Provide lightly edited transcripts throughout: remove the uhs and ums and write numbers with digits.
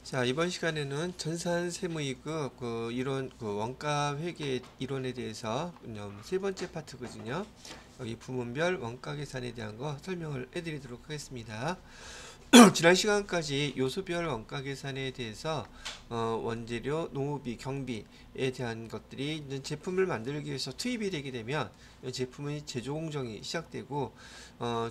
자, 이번 시간에는 전산세무이익 이론, 원가 회계 이론에 대해서 세 번째 파트거든요. 여기 부문별 원가 계산에 대한 거 설명을 해드리도록 하겠습니다. 지난 시간까지 요소별 원가 계산에 대해서 원재료, 농업비, 경비에 대한 것들이 이제 제품을 만들기 위해서 투입이 되게 되면 이 제품의 제조 공정이 시작되고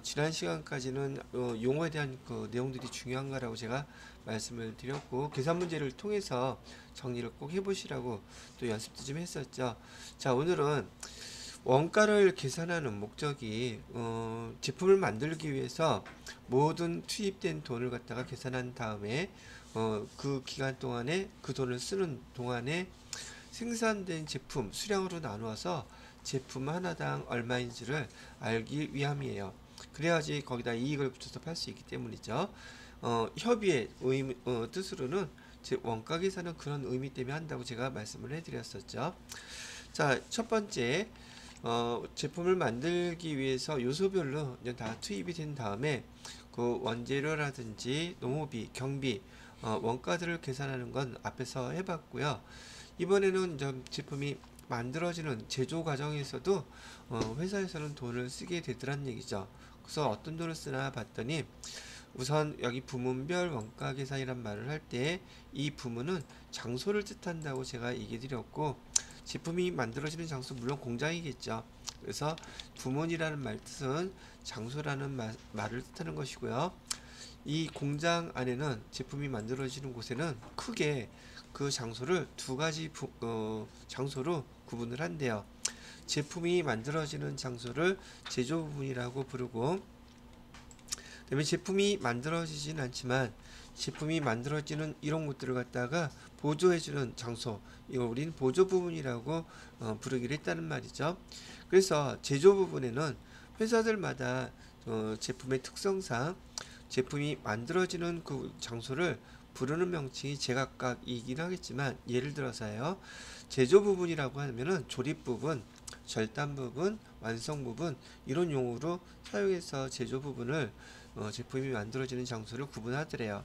지난 시간까지는 용어에 대한 그 내용들이 중요한 거라고 제가 말씀을 드렸고 계산 문제를 통해서 정리를 꼭 해보시라고 또 연습도 좀 했었죠. 자, 오늘은 원가를 계산하는 목적이 제품을 만들기 위해서 모든 투입된 돈을 갖다가 계산한 다음에 그 기간 동안에 그 돈을 쓰는 동안에 생산된 제품 수량으로 나누어서 제품 하나당 얼마인지를 알기 위함이에요. 그래야지 거기다 이익을 붙여서 팔 수 있기 때문이죠. 협의의 뜻으로는 원가 계산은 그런 의미 때문에 한다고 제가 말씀을 해드렸었죠. 자, 첫 번째 제품을 만들기 위해서 요소별로 이제 다 투입이 된 다음에 그 원재료라든지 농업비, 경비, 원가들을 계산하는 건 앞에서 해봤고요. 이번에는 제품이 만들어지는 제조 과정에서도 회사에서는 돈을 쓰게 되더란 얘기죠. 그래서 어떤 돈을 쓰나 봤더니 우선 여기 부문별 원가 계산이란 말을 할 때 이 부문은 장소를 뜻한다고 제가 얘기 드렸고 제품이 만들어지는 장소 물론 공장이겠죠. 그래서 부문이라는 말 뜻은 장소라는 말을 뜻하는 것이고요. 이 공장 안에는 제품이 만들어지는 곳에는 크게 그 장소를 두 가지 장소로 구분을 한대요. 제품이 만들어지는 장소를 제조 부분이라고 부르고, 그다음에 제품이 만들어지진 않지만 제품이 만들어지는 이런 곳들을 갖다가 보조해주는 장소, 이걸 우리는 보조 부분이라고 부르기로 했다는 말이죠. 그래서 제조 부분에는 회사들마다 제품의 특성상 제품이 만들어지는 그 장소를 부르는 명칭이 제각각이긴 하겠지만, 예를 들어서요, 제조 부분이라고 하면은 조립 부분, 절단 부분, 완성 부분 이런 용어로 사용해서 제조 부분을 제품이 만들어지는 장소를 구분하더래요.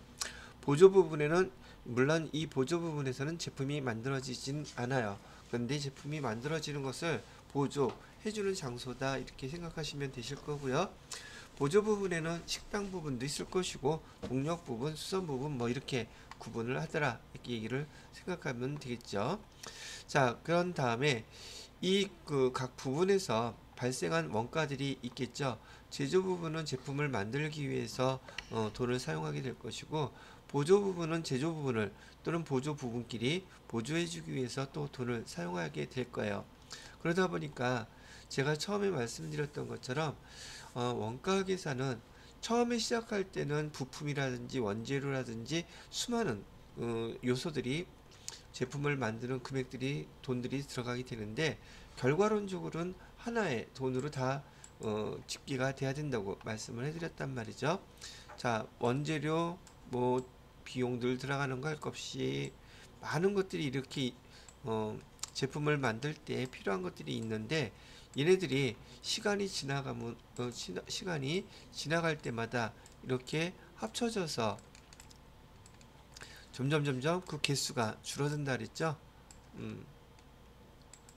보조 부분에는 물론 이 보조 부분에서는 제품이 만들어지진 않아요. 그런데 제품이 만들어지는 것을 보조해주는 장소다 이렇게 생각하시면 되실 거고요. 보조 부분에는 식당 부분도 있을 것이고 동력 부분, 수선 부분 뭐 이렇게 구분을 하더라 이렇게 얘기를 생각하면 되겠죠. 자, 그런 다음에 이 그 각 부분에서 발생한 원가들이 있겠죠. 제조 부분은 제품을 만들기 위해서 돈을 사용하게 될 것이고, 보조 부분은 제조 부분을 또는 보조 부분끼리 보조해주기 위해서 또 돈을 사용하게 될 거예요. 그러다 보니까 제가 처음에 말씀드렸던 것처럼 원가 계산은 처음에 시작할 때는 부품이라든지 원재료라든지 수많은 요소들이 제품을 만드는 금액들이 돈들이 들어가게 되는데, 결과론적으로는 하나의 돈으로 다 집계가 돼야 된다고 말씀을 해드렸단 말이죠. 자, 원재료 뭐 비용들 들어가는 거 할 것 없이 많은 것들이 이렇게 제품을 만들 때 필요한 것들이 있는데, 얘네들이 시간이 지나가면 시간이 지나갈 때마다 이렇게 합쳐져서 점점 그 개수가 줄어든다 그랬죠.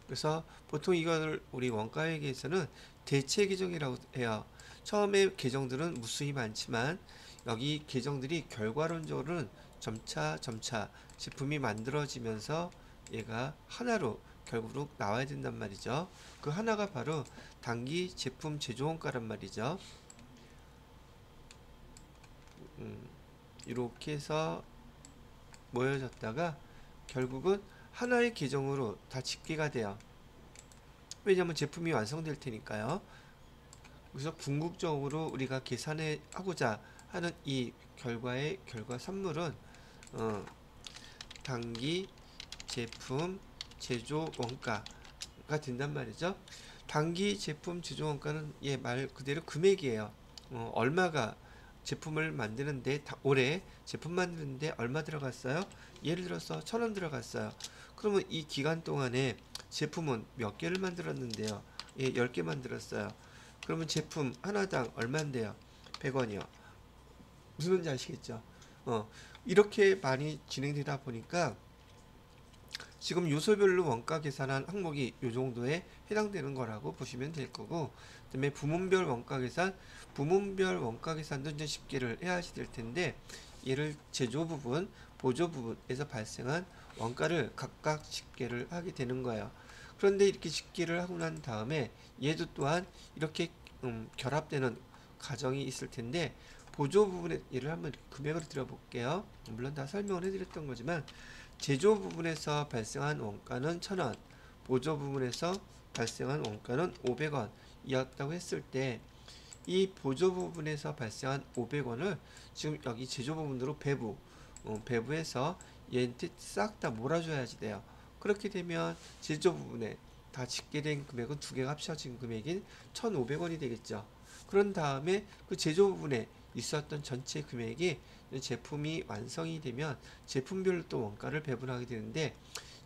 그래서 보통 이걸 우리 원가회계에서는 대체 계정이라고 해요. 처음에 계정들은 무수히 많지만 여기 계정들이 결과론적으로는 점차 제품이 만들어지면서 얘가 하나로 결국 나와야 된단 말이죠. 그 하나가 바로 단기 제품 제조원가란 말이죠. 이렇게 해서 모여졌다가 결국은 하나의 계정으로 다 집계가 돼요. 왜냐하면 제품이 완성될 테니까요. 그래서 궁극적으로 우리가 계산해 하고자 하는 이 결과의 결과 산물은 단기 제품 제조 원가가 된단 말이죠. 단기 제품 제조 원가는 말 그대로 금액이에요. 얼마가 제품을 만드는데 올해 제품 만드는데 얼마 들어갔어요? 예를 들어서 1,000원 들어갔어요. 그러면 이 기간 동안에 제품은 몇 개를 만들었는데요? 10개 만들었어요. 그러면 제품 하나당 얼마인데요? 100원이요. 무슨 말인지 아시겠죠? 이렇게 많이 진행되다 보니까 지금 요소별로 원가 계산한 항목이 요 정도에 해당되는 거라고 보시면 될 거고, 그다음에 부문별 원가 계산, 부문별 원가 계산도 이제 집계를 해야지 될 텐데, 얘를 제조 부분, 보조 부분에서 발생한 원가를 각각 집계를 하게 되는 거예요. 그런데 이렇게 집계를 하고 난 다음에 얘도 또한 이렇게 결합되는 과정이 있을 텐데, 보조 부분에 얘를 한번 금액으로 들어볼게요. 물론 다 설명을 해드렸던 거지만, 제조 부분에서 발생한 원가는 1,000원, 보조 부분에서 발생한 원가는 500원 이었다고 했을 때, 이 보조 부분에서 발생한 500원을 지금 여기 제조 부분으로 배부해서 얘한테 싹 다 몰아줘야지 돼요. 그렇게 되면 제조 부분에 다 집계된 금액은 두 개가 합쳐진 금액인 1,500원이 되겠죠. 그런 다음에 그 제조 부분에 있었던 전체 금액이 제품이 완성이 되면 제품별로 또 원가를 배분하게 되는데,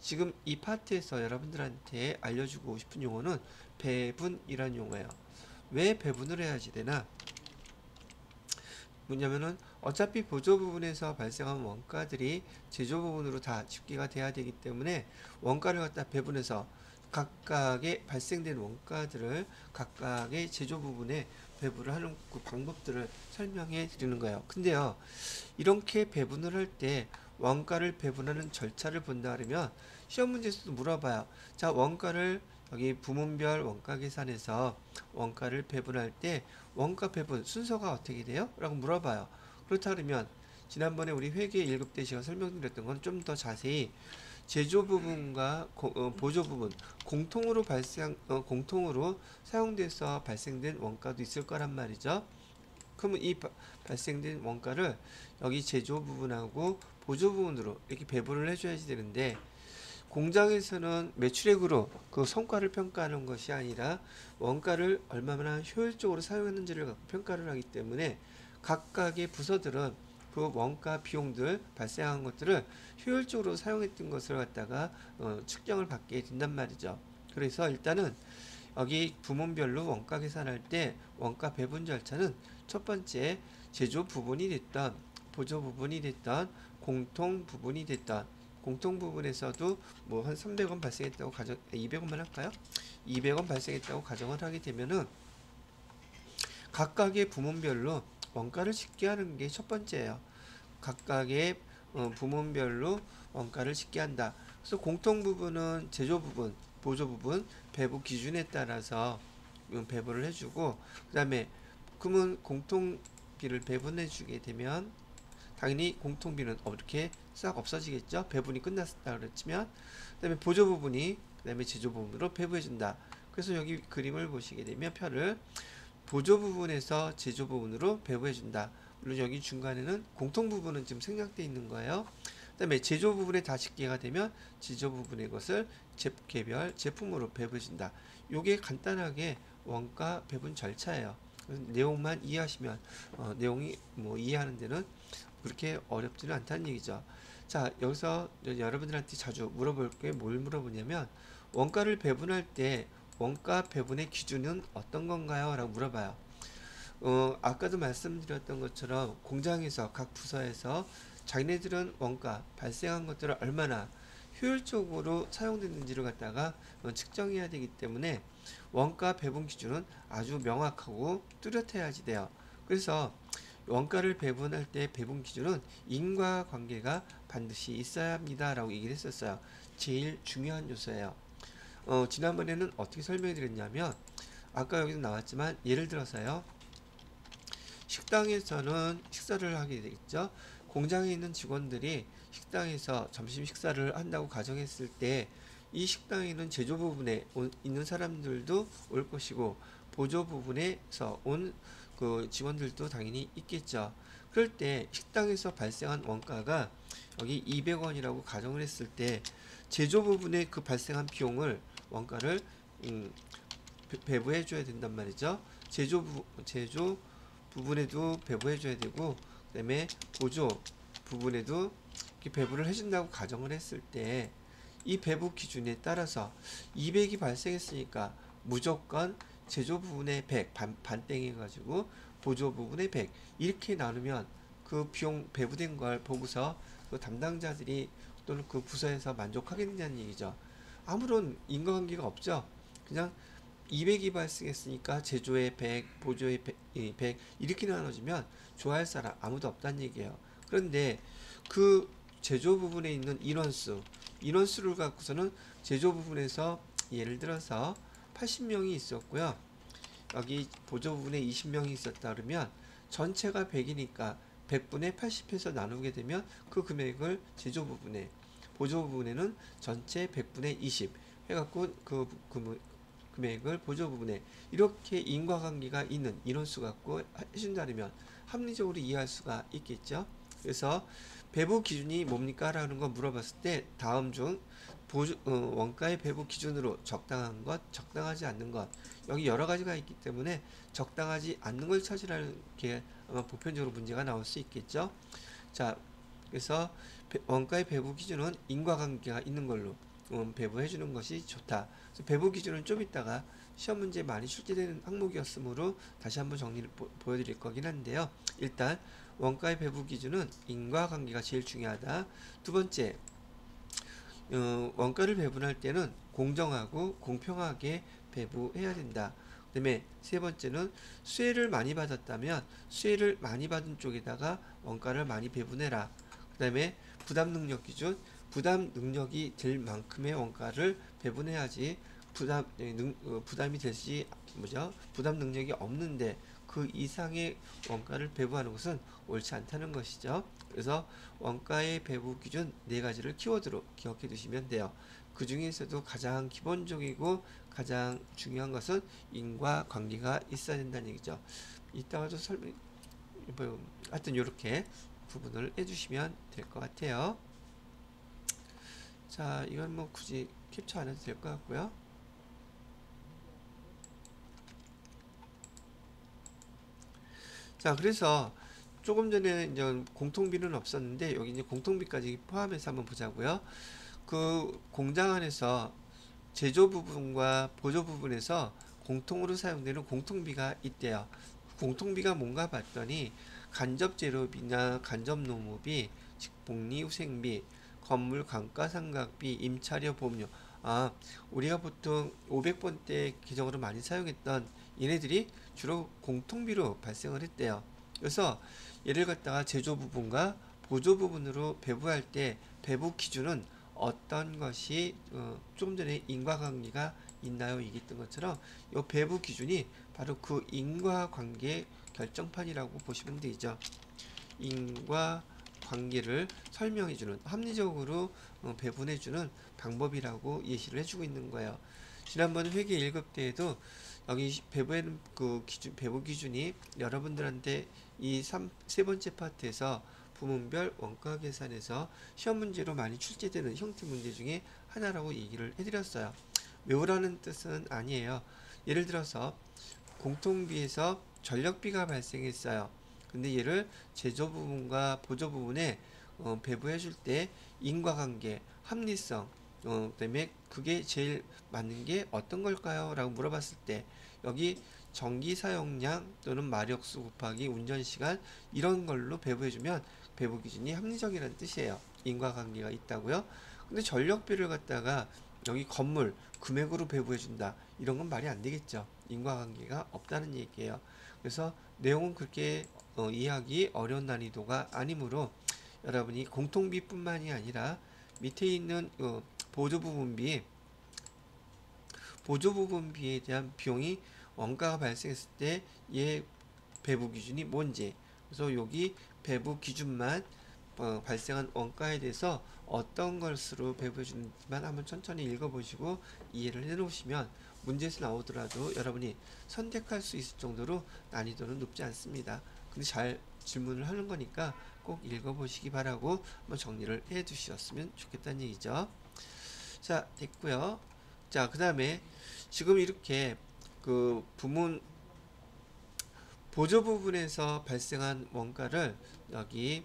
지금 이 파트에서 여러분들한테 알려주고 싶은 용어는 배분이란 용어예요. 왜 배분을 해야지 되나? 뭐냐면은 어차피 보조 부분에서 발생한 원가들이 제조 부분으로 다 집계가 돼야 되기 때문에 원가를 갖다 배분해서 각각의 발생된 원가들을 각각의 제조 부분에 배분을 하는 그 방법들을 설명해 드리는 거예요. 근데요, 이렇게 배분을 할 때 원가를 배분하는 절차를 본다 그러면 시험 문제에서도 물어봐요. 자, 원가를 여기 부문별 원가 계산에서 원가를 배분할 때 원가 배분 순서가 어떻게 돼요? 라고 물어봐요. 그렇다 그러면 지난번에 우리 회계 1급 때 제가 설명드렸던 건 좀 더 자세히 제조 부분과 보조 부분 공통으로 사용돼서 발생된 원가도 있을 거란 말이죠. 그러면 이 발생된 원가를 여기 제조 부분하고 보조 부분으로 이렇게 배분을 해줘야지 되는데, 공장에서는 매출액으로 그 성과를 평가하는 것이 아니라 원가를 얼마나 효율적으로 사용했는지를 갖고 평가를 하기 때문에 각각의 부서들은 그 원가 비용들 발생한 것들을 효율적으로 사용했던 것을 갖다가 측정을 받게 된단 말이죠. 그래서 일단은 여기 부문별로 원가 계산할 때 원가 배분 절차는 첫 번째, 제조 부분이 됐던 보조 부분이 됐던 공통 부분이 됐던, 공통 부분에서도 뭐 한 300원 발생했다고 200원만 할까요? 200원 발생했다고 가정을 하게 되면은 각각의 부문별로 원가를 집계하는 게 첫 번째예요. 각각의 부문별로 원가를 집계한다. 그래서 공통 부분은 제조 부분, 보조 부분, 배부 기준에 따라서 배분을 해주고, 그 다음에 그러면 공통비를 배분해주게 되면 당연히 공통비는 이렇게 싹 없어지겠죠. 배분이 끝났다 그랬지만, 그 다음에 보조 부분이 그 다음에 제조 부분으로 배부해준다. 그래서 여기 그림을 보시게 되면 표를 보조 부분에서 제조 부분으로 배부해준다. 물론 여기 중간에는 공통 부분은 지금 생략되어 있는 거예요. 그 다음에 제조 부분에 다 집계가 되면 제조 부분의 것을 개별 제품으로 배부해준다. 요게 간단하게 원가 배분 절차예요. 내용만 이해하시면 내용이 뭐 이해하는 데는 그렇게 어렵지는 않다는 얘기죠. 자, 여기서 여러분들한테 자주 물어볼 게 뭘 물어보냐면, 원가를 배분할 때 원가 배분의 기준은 어떤 건가요? 라고 물어봐요. 아까도 말씀드렸던 것처럼 공장에서 각 부서에서 자기네들은 원가 발생한 것들을 얼마나 효율적으로 사용됐는지를 갖다가 측정해야 되기 때문에 원가 배분 기준은 아주 명확하고 뚜렷해야지 돼요. 그래서 원가를 배분할 때 배분 기준은 인과관계가 반드시 있어야 합니다 라고 얘기를 했었어요. 제일 중요한 요소예요. 지난번에는 어떻게 설명해 드렸냐면, 아까 여기도 나왔지만 예를 들어서요, 식당에서는 식사를 하게 되겠죠. 공장에 있는 직원들이 식당에서 점심 식사를 한다고 가정했을 때, 이 식당에는 제조 부분에 있는 사람들도 올 것이고 보조 부분에서 온 그 직원들도 당연히 있겠죠. 그럴 때 식당에서 발생한 원가가 여기 200원이라고 가정을 했을 때, 제조 부분에 그 발생한 비용을 원가를 배부해 줘야 된단 말이죠. 제조 부분에도 배부해 줘야 되고, 그 다음에 보조 부분에도 이렇게 배부를 해준다고 가정을 했을 때, 이 배부 기준에 따라서 200이 발생했으니까 무조건 제조 부분의 100 반땡 해가지고 보조 부분의 100 이렇게 나누면 그 비용 배부된 걸 보고서 그 담당자들이 또는 그 부서에서 만족하겠느냐는 얘기죠. 아무런 인과관계가 없죠. 그냥 200이 발생했으니까 제조에 100, 보조에 100 이렇게 나눠지면 좋아할 사람 아무도 없다는 얘기예요. 그런데 그 제조 부분에 있는 인원수를 갖고서는 제조 부분에서 예를 들어서 80명이 있었고요. 여기 보조 부분에 20명이 있었다 그러면 전체가 100이니까 100분의 80해서 나누게 되면 그 금액을 제조 부분에, 보조 부분에는 전체 100분의 20 해갖고 그 금액을 보조 부분에 이렇게 인과관계가 있는 인원수 갖고 해준다면 합리적으로 이해할 수가 있겠죠. 그래서 배부 기준이 뭡니까? 라는 거 물어봤을 때 다음 중 원가의 배부 기준으로 적당한 것, 적당하지 않는 것, 여기 여러 가지가 있기 때문에 적당하지 않는 걸 찾으라는 게 아마 보편적으로 문제가 나올 수 있겠죠. 자, 그래서 원가의 배부 기준은 인과관계가 있는 걸로 배부해 주는 것이 좋다. 그래서 배부 기준은 좀 이따가 시험 문제에 많이 출제되는 항목이었으므로 다시 한번 정리를 보여드릴 거긴 한데요. 일단 원가의 배부 기준은 인과관계가 제일 중요하다. 두 번째, 원가를 배분할 때는 공정하고 공평하게 배부해야 된다. 그 다음에 세 번째는 수혜를 많이 받았다면 수혜를 많이 받은 쪽에다가 원가를 많이 배분해라. 그 다음에 부담 능력 기준, 부담 능력이 될 만큼의 원가를 배분해야지 부담이 되지 부담 능력이 없는데 그 이상의 원가를 배부하는 것은 옳지 않다는 것이죠. 그래서 원가의 배부 기준 네 가지를 키워드로 기억해 두시면 돼요. 그 중에서도 가장 기본적이고 가장 중요한 것은 인과관계가 있어야 된다는 얘기죠. 이따가도 하여튼 이렇게 구분을 해주시면 될 것 같아요. 자, 이건 뭐 굳이 캡처 안 해도 될 것 같고요. 자, 그래서 조금 전에 이제 공통비는 없었는데 여기 이제 공통비까지 포함해서 한번 보자고요. 그 공장 안에서 제조 부분과 보조 부분에서 공통으로 사용되는 공통비가 있대요. 공통비가 뭔가 봤더니 간접 재료비나 간접 농업비, 직복리 후생비, 건물 감가상각비, 임차료 보험료. 아, 우리가 보통 500번대 계정으로 많이 사용했던 얘네들이 주로 공통비로 발생을 했대요. 그래서 얘를 갖다가 제조 부분과 보조 부분으로 배부할 때 배부 기준은 어떤 것이 조금 전에 인과관계가 있나요? 얘기했던 것처럼 이 배부 기준이 바로 그 인과관계 결정판이라고 보시면 되죠. 인과관계를 설명해주는 합리적으로 배분해주는 방법이라고 예시를 해주고 있는 거예요. 지난번 회계 1급 때에도 여기 배부에는 그 기준, 배부 기준이 여러분들한테 이 세 번째 파트에서 부문별 원가 계산에서 시험 문제로 많이 출제되는 형태 문제 중에 하나라고 얘기를 해드렸어요. 외우라는 뜻은 아니에요. 예를 들어서 공통비에서 전력비가 발생했어요. 근데 얘를 제조 부분과 보조 부분에 배부해 줄 때 인과관계, 합리성, 그다음에 그게 제일 맞는 게 어떤 걸까요? 라고 물어봤을 때 여기 전기 사용량 또는 마력수 곱하기 운전시간 이런 걸로 배부해주면 배부 기준이 합리적이라는 뜻이에요. 인과관계가 있다고요. 근데 전력비를 갖다가 여기 건물 금액으로 배부해준다 이런 건 말이 안 되겠죠. 인과관계가 없다는 얘기예요. 그래서 내용은 그렇게 이해하기 어려운 난이도가 아니므로 여러분이 공통비뿐만이 아니라 밑에 있는 보조부분비에 대한 비용이 원가가 발생했을 때 얘 배부 기준이 뭔지, 그래서 여기 배부 기준만 발생한 원가에 대해서 어떤 것으로 배부해 주는지만 한번 천천히 읽어보시고 이해를 해 놓으시면 문제에서 나오더라도 여러분이 선택할 수 있을 정도로 난이도는 높지 않습니다. 근데 잘 질문을 하는 거니까 꼭 읽어보시기 바라고 한번 정리를 해 두셨으면 좋겠다는 얘기죠. 자, 됐고요. 자, 그 다음에 지금 이렇게 그 부문 보조 부분에서 발생한 원가를 여기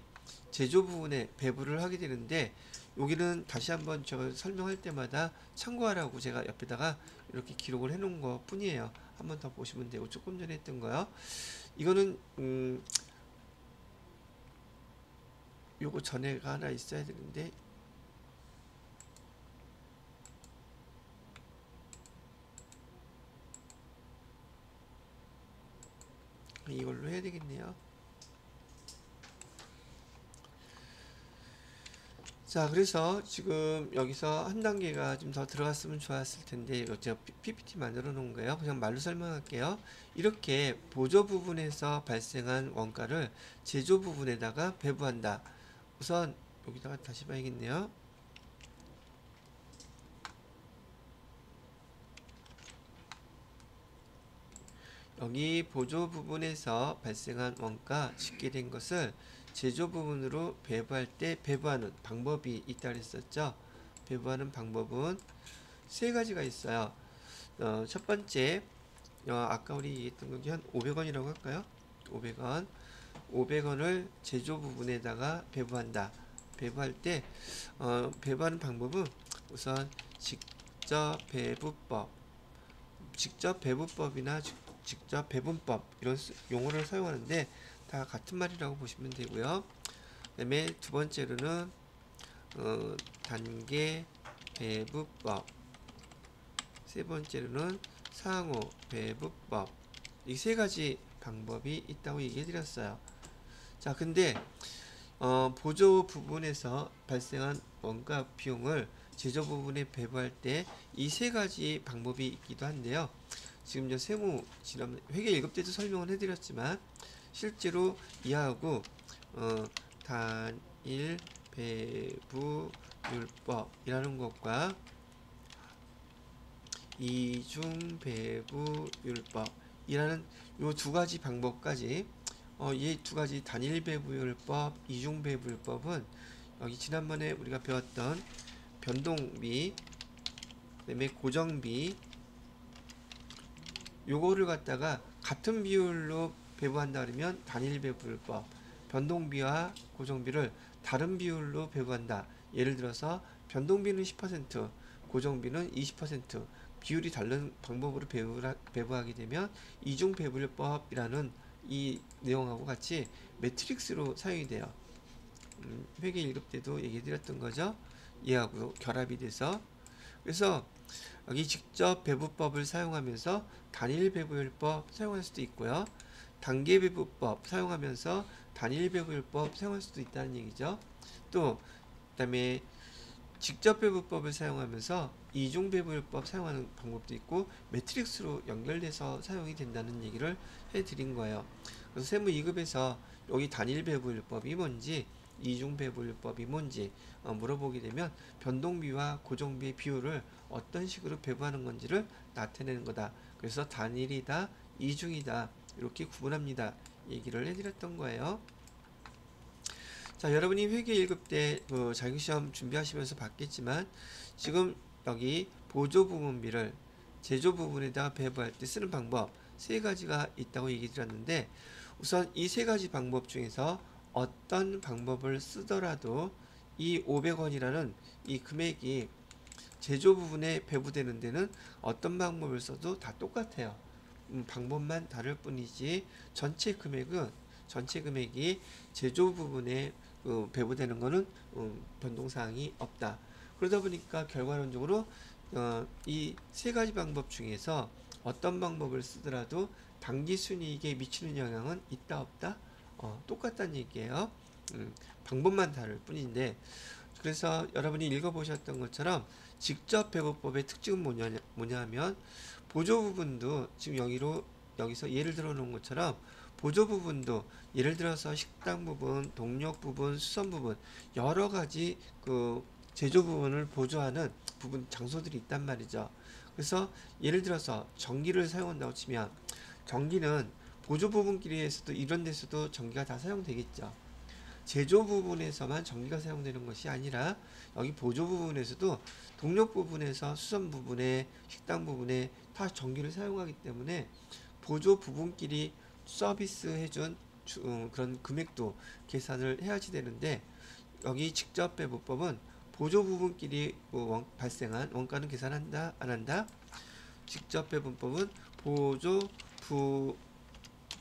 제조 부분에 배부를 하게 되는데 여기는 다시 한번 제가 설명할 때마다 참고하라고 제가 옆에다가 이렇게 기록을 해 놓은 것 뿐이에요. 한번 더 보시면 되고 조금 전에 했던 거요. 이거는 요거 전에가 하나 있어야 되는데 이걸로 해야 되겠네요. 자, 그래서 지금 여기서 한 단계가 좀 더 들어갔으면 좋았을 텐데, 이거 제가 PPT 만들어 놓은 거예요. 그냥 말로 설명할게요. 이렇게 보조 부분에서 발생한 원가를 제조 부분에다가 배부한다. 우선 여기다가 다시 봐야겠네요. 여기 보조 부분에서 발생한 원가 집계된 것을 제조 부분으로 배부할 때 배부하는 방법이 있다 그랬었죠. 배부하는 방법은 세 가지가 있어요. 첫 번째, 아까 우리 얘기했던 거기 한 500원이라고 할까요? 500원. 500원을 제조 부분에다가 배부한다. 배부할 때, 배부하는 방법은 우선 직접 배부법, 직접 배부법이나 직접 배분법 이런 용어를 사용하는데 다 같은 말이라고 보시면 되고요. 그 다음에 두 번째로는 단계 배부법, 세 번째로는 상호 배부법, 이 세 가지 방법이 있다고 얘기해 드렸어요. 자, 근데 보조 부분에서 발생한 원가 비용을 제조 부분에 배부할 때 이 세 가지 방법이 있기도 한데요. 지금 저 세무 지난 회계 1급 때도 설명을 해드렸지만 실제로 이하하고 단일 배부율법이라는 것과 이중 배부율법이라는 요 두 가지 방법까지 이 두 가지 단일 배부율법, 이중 배부율법은 여기 지난번에 우리가 배웠던 변동비, 그다음에 고정비 요거를 갖다가 같은 비율로 배부한다 그러면 단일 배부율법, 변동비와 고정비를 다른 비율로 배부한다. 예를 들어서 변동비는 10%, 고정비는 20% 비율이 다른 방법으로 배부하게 되면 이중 배부율법이라는 이 내용하고 같이 매트릭스로 사용이 돼요. 회계 1급 때도 얘기 드렸던 거죠. 얘하고 결합이 돼서. 그래서 여기 직접 배부법을 사용하면서 단일 배부율법 사용할 수도 있고요. 단계 배부법 사용하면서 단일 배부율법 사용할 수도 있다는 얘기죠. 또 그다음에 직접 배부법을 사용하면서 이중 배부율법 사용하는 방법도 있고 매트릭스로 연결돼서 사용이 된다는 얘기를 해드린 거예요. 그래서 세무 2급에서 여기 단일 배부율법이 뭔지 이중 배부율법이 뭔지 물어보게 되면 변동비와 고정비의 비율을 어떤 식으로 배부하는 건지를 나타내는 거다. 그래서 단일이다, 이중이다 이렇게 구분합니다. 얘기를 해드렸던 거예요. 자, 여러분이 회계 1급 때 자격시험 준비하시면서 봤겠지만 지금 여기 보조 부분비를 제조 부분에다가 배부할 때 쓰는 방법 세 가지가 있다고 얘기 드렸는데 우선 이 세 가지 방법 중에서 어떤 방법을 쓰더라도 이 500원이라는 이 금액이 제조 부분에 배부되는 데는 어떤 방법을 써도 다 똑같아요. 방법만 다를 뿐이지 전체 금액이 제조 부분에 배부되는 거는 변동사항이 없다. 그러다 보니까 결과론적으로 이 세 가지 방법 중에서 어떤 방법을 쓰더라도 당기순이익에 미치는 영향은 있다 없다? 똑같다는 얘기예요. 방법만 다를 뿐인데 그래서 여러분이 읽어보셨던 것처럼 직접 배부법의 특징은 뭐냐 하면 보조 부분도 지금 여기서 예를 들어 놓은 것처럼 보조 부분도 예를 들어서 식당 부분, 동력 부분, 수선 부분 여러 가지 그 제조 부분을 보조하는 부분 장소들이 있단 말이죠. 그래서 예를 들어서 전기를 사용한다고 치면 전기는 보조 부분끼리에서도 이런 데서도 전기가 다 사용되겠죠. 제조 부분에서만 전기가 사용되는 것이 아니라 여기 보조 부분에서도 동력 부분에서 수선 부분에 식당 부분에 다 전기를 사용하기 때문에 보조 부분끼리 서비스 해준 그런 금액도 계산을 해야지 되는데 여기 직접 배부법은 보조 부분끼리 발생한 원가는 계산한다 안 한다? 직접 배분법은 보조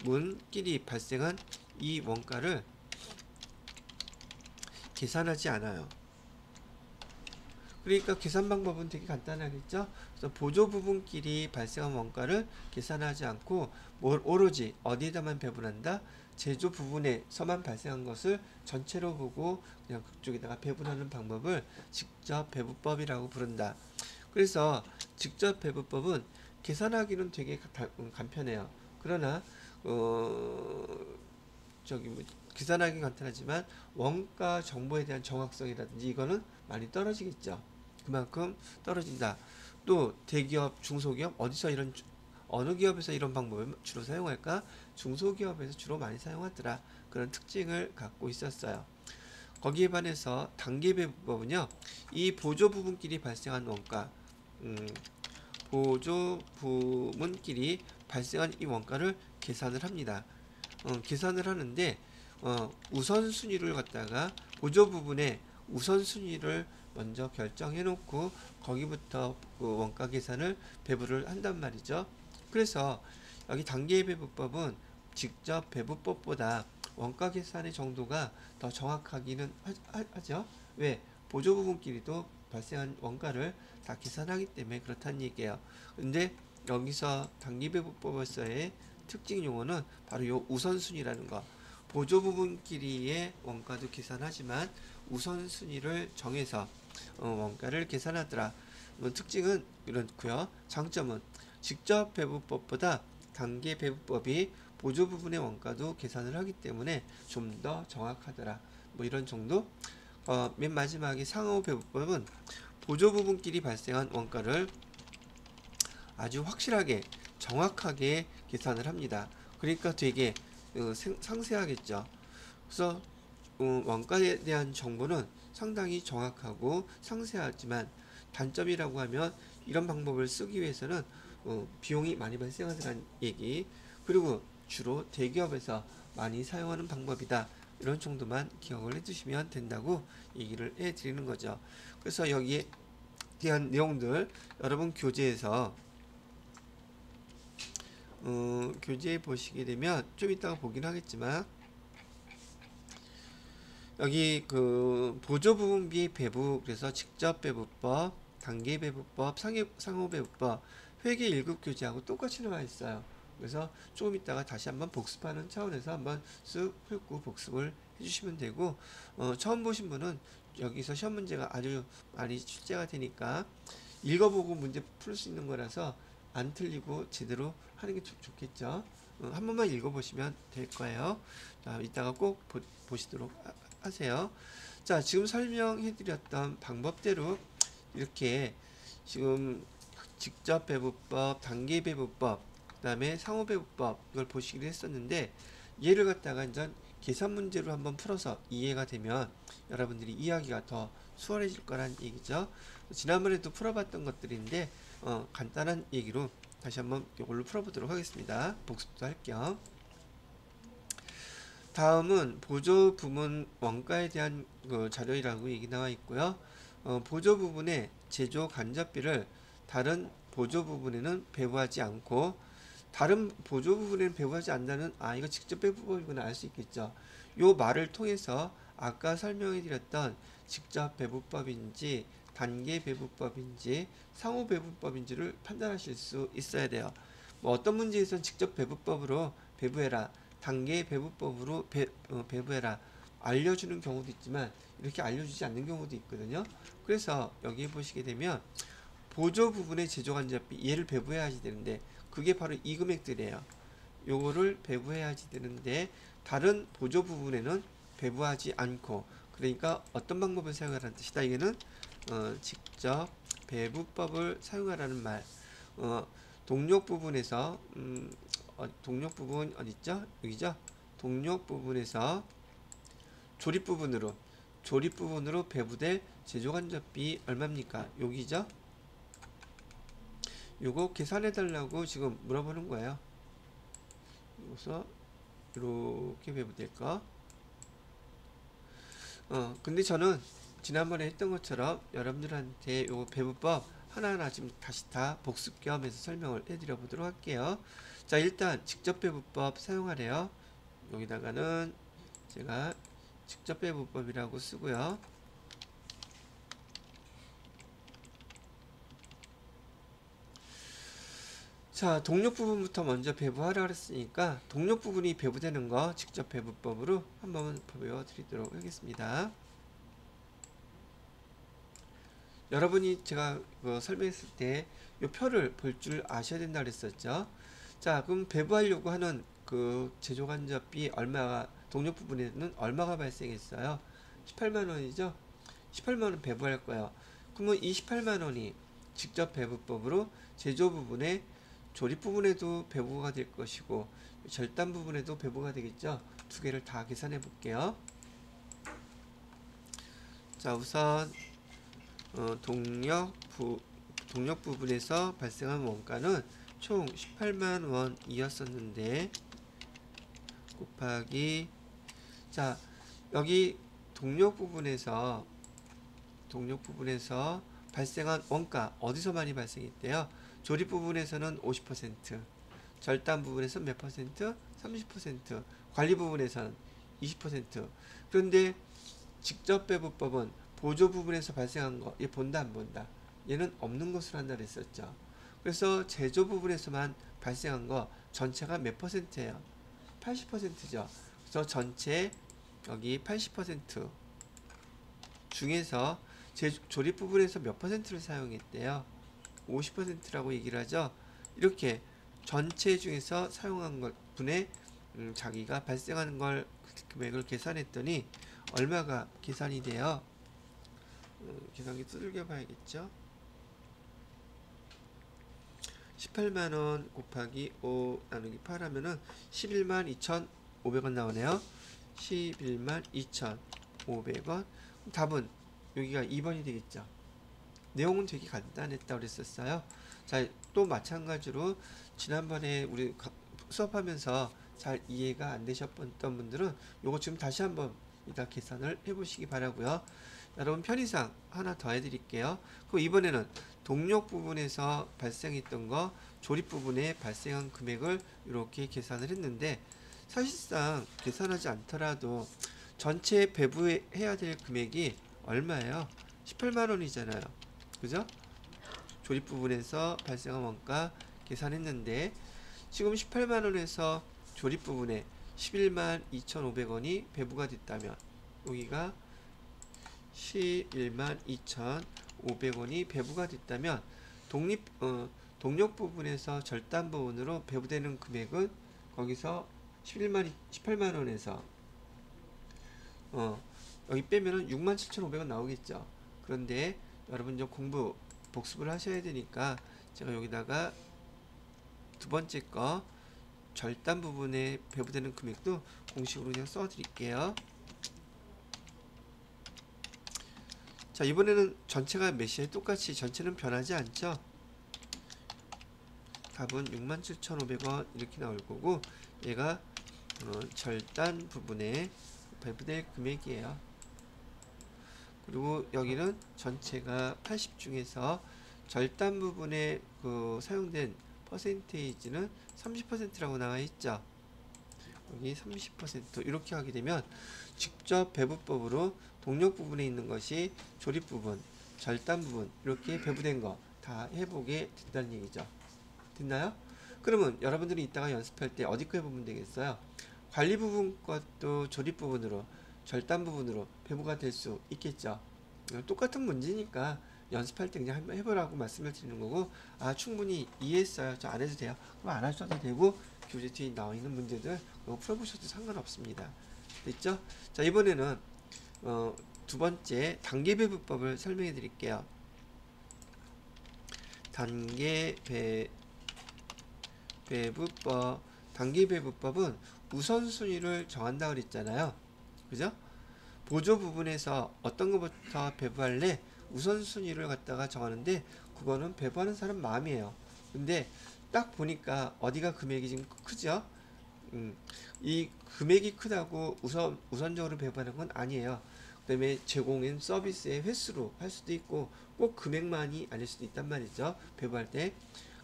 부분끼리 발생한 이 원가를 계산하지 않아요. 그러니까 계산 방법은 되게 간단하겠죠. 그래서 보조 부분끼리 발생한 원가를 계산하지 않고 오로지 어디에다만 배분한다? 제조 부분에서만 발생한 것을 전체로 보고 그냥 그쪽에다가 배분하는 방법을 직접 배분법이라고 부른다. 그래서 직접 배분법은 계산하기는 되게 간편해요. 그러나 계산하기 간단하지만 원가 정보에 대한 정확성이라든지 이거는 많이 떨어지겠죠. 그만큼 떨어진다. 또 대기업, 중소기업 어느 기업에서 이런 방법을 주로 사용할까? 중소기업에서 주로 많이 사용하더라. 그런 특징을 갖고 있었어요. 거기에 반해서 단계배분법은요, 이 보조 부분끼리 발생한 원가, 보조 부분끼리 발생한 이 원가를 계산을 합니다. 계산을 하는데 우선순위를 갖다가 보조 부분에 우선순위를 먼저 결정해 놓고 거기부터 그 원가 계산을 배부를 한단 말이죠. 그래서 여기 단계 배부법은 직접 배부법보다 원가 계산의 정도가 더 정확하기는 하죠. 왜? 보조 부분끼리도 발생한 원가를 다 계산하기 때문에 그렇다는 얘기예요. 근데 여기서 단계 배부법에서의 특징 용어는 바로 요 우선순위라는 거. 보조 부분끼리의 원가도 계산하지만 우선순위를 정해서 원가를 계산하더라. 특징은 이렇고요. 장점은 직접 배분법보다 단계 배분법이 보조 부분의 원가도 계산을 하기 때문에 좀 더 정확하더라. 뭐 이런 정도. 맨 마지막에 상호 배분법은 보조 부분끼리 발생한 원가를 아주 확실하게 정확하게 계산을 합니다. 그러니까 되게 상세하겠죠. 그래서 원가에 대한 정보는 상당히 정확하고 상세하지만 단점이라고 하면 이런 방법을 쓰기 위해서는 비용이 많이 발생한다는 얘기, 그리고 주로 대기업에서 많이 사용하는 방법이다. 이런 정도만 기억을 해두시면 된다고 얘기를 해드리는 거죠. 그래서 여기에 대한 내용들 여러분 교재에서 교재에 보시게 되면 좀 이따가 보긴 하겠지만 여기 그 보조 부분비 배부, 그래서 직접 배부법, 단계 배부법, 상호 배부법, 회계 1급 교재하고 똑같이 나와 있어요. 그래서 조금 이따가 다시 한번 복습하는 차원에서 한번 쓱 훑고 복습을 해주시면 되고, 처음 보신 분은 여기서 시험 문제가 아주 많이 출제가 되니까 읽어보고 문제 풀 수 있는 거라서 안 틀리고 제대로 하는 게 좋겠죠. 한 번만 읽어보시면 될 거예요. 자, 이따가 꼭 보시도록 하세요. 자, 지금 설명해드렸던 방법대로 이렇게 지금 직접 배분법, 단계 배분법, 그 다음에 상호 배분법 이걸 보시기로 했었는데, 얘를 갖다가 이제 계산 문제로 한번 풀어서 이해가 되면 여러분들이 이해하기가 더 수월해질 거란 얘기죠. 지난번에도 풀어봤던 것들인데 간단한 얘기로 다시 한번 이걸로 풀어보도록 하겠습니다. 복습도 할 겸. 다음은 보조 부분 원가에 대한 그 자료이라고 얘기 나와 있고요. 보조 부분의 제조 간접비를 다른 보조 부분에는 배부하지 않고, 다른 보조 부분에는 배부하지 않는다는, 이거 직접 배부법이구나 알 수 있겠죠. 요 말을 통해서 아까 설명해 드렸던 직접 배부법인지 단계 배부법인지 상호 배부법인지를 판단하실 수 있어야 돼요. 뭐 어떤 문제에서는 직접 배부법으로 배부해라, 단계 배부법으로 배부해라 알려주는 경우도 있지만 이렇게 알려주지 않는 경우도 있거든요. 그래서 여기 보시게 되면 보조 부분의 제조간접비, 얘를 배부해야지 되는데 그게 바로 이 금액들이에요. 요거를 배부해야지 되는데 다른 보조 부분에는 배부하지 않고, 그러니까 어떤 방법을 사용하라는 뜻이다. 이게는 직접 배부법을 사용하라는 말. 동력 부분에서 동력 부분 어딨죠? 여기죠? 동력 부분에서 조립 부분으로 배부될 제조간접비 얼마입니까? 여기죠? 요거 계산해 달라고 지금 물어보는 거예요. 그래서 이렇게 배부될 거. 근데 저는 지난번에 했던 것처럼 여러분들한테 요 배부법 하나하나 지금 다시 다 복습 겸 해서 설명을 해드려 보도록 할게요. 자, 일단 직접 배부법 사용하래요. 여기다가는 제가 직접 배분법이라고 쓰고요. 자, 동력 부분부터 먼저 배부하라 그랬으니까 동력 부분이 배부되는 거 직접 배분법으로 한번 배워드리도록 하겠습니다. 여러분이 제가 설명했을 때 이 표를 볼 줄 아셔야 된다 그랬었죠. 자, 그럼 배부하려고 하는 그 제조간접비 얼마가 동력 부분에는 얼마가 발생했어요? 18만원이죠. 18만원 배부할 거예요. 그러면 이 18만원이 직접 배부법으로 제조 부분에 조립 부분에도 배부가 될 것이고 절단 부분에도 배부가 되겠죠. 두 개를 다 계산해 볼게요. 자, 우선 동력 부분에서 발생한 원가는 총 18만 원이었었는데 곱하기, 자, 여기 동력 부분에서 발생한 원가 어디서 많이 발생했대요? 조립 부분에서는 50%, 절단 부분에서 몇 퍼센트? 30%, 관리 부분에서는 20%. 그런데 직접 배부법은 보조 부분에서 발생한 거, 얘 본다 안 본다? 얘는 없는 것으로 한다 그랬었죠. 그래서 제조 부분에서만 발생한 거 전체가 몇 퍼센트예요? 80%죠. 그래서 전체 여기 80% 중에서 조립 부분에서 몇 퍼센트를 사용했대요? 50%라고 얘기를 하죠. 이렇게 전체 중에서 사용한 것 분의 자기가 발생하는 걸 금액을 계산했더니 얼마가 계산이 돼요? 계산기 두들겨 봐야겠죠. 18만원 곱하기 5 나누기 8 하면은 11만 2,500원 나오네요. 11만 2,500원. 답은 여기가 2번이 되겠죠. 내용은 되게 간단했다고 그랬었어요. 자, 또 마찬가지로 지난번에 우리 수업하면서 잘 이해가 안 되셨던 분들은 요거 지금 다시 한번 이따 계산을 해보시기 바라고요. 여러분 편의상 하나 더 해드릴게요. 그럼 이번에는 동력 부분에서 발생했던 거 조립 부분에 발생한 금액을 이렇게 계산을 했는데 사실상 계산하지 않더라도 전체 배부해야 될 금액이 얼마예요? 18만원이잖아요. 그죠? 조립 부분에서 발생한 원가 계산했는데 지금 18만원에서 조립 부분에 11만 2,500원이 배부가 됐다면 여기가 11만 2,500원이 배부가 됐다면 동력 부분에서 절단 부분으로 배부되는 금액은 거기서 18만원에서 여기 빼면은 67,500원 나오겠죠. 그런데 여러분 좀 복습을 하셔야 되니까 제가 여기다가 두 번째 거 절단 부분에 배부되는 금액도 공식으로 그냥 써 드릴게요. 자, 이번에는 전체가 몇이에요? 똑같이 전체는 변하지 않죠. 답은 67,500원 이렇게 나올 거고 얘가 절단 부분에 배부될 금액이에요. 그리고 여기는 전체가 80 중에서 절단 부분에 사용된 퍼센테이지는 30%라고 나와 있죠. 여기 30% 이렇게 하게 되면 직접 배부법으로 동력 부분에 있는 것이 조립 부분, 절단 부분 이렇게 배부된 거 다 해보게 된다는 얘기죠. 됐나요? 그러면 여러분들이 이따가 연습할 때 어디 거 해보면 되겠어요? 관리 부분 것도 조립 부분으로 절단 부분으로 배부가 될 수 있겠죠. 똑같은 문제니까 연습할 때 그냥 한번 해보라고 말씀을 드리는 거고, 아 충분히 이해했어요, 저 안 해도 돼요, 그럼 안 하셔도 되고 교재 뒤에 나와 있는 문제들 풀어보셔도 상관없습니다. 됐죠? 자, 이번에는 두 번째 단계 배부법을 설명해 드릴게요. 단계 배부법. 단계 배부법은 우선순위를 정한다 그랬잖아요. 그죠? 보조 부분에서 어떤 것부터 배부할래? 우선순위를 갖다가 정하는데 그거는 배부하는 사람 마음이에요. 근데 딱 보니까 어디가 금액이 지금 크죠? 이 금액이 크다고 우선적으로 배부하는 건 아니에요. 그 다음에 제공인 서비스의 횟수로 할 수도 있고 꼭 금액만이 아닐 수도 있단 말이죠, 배부할 때.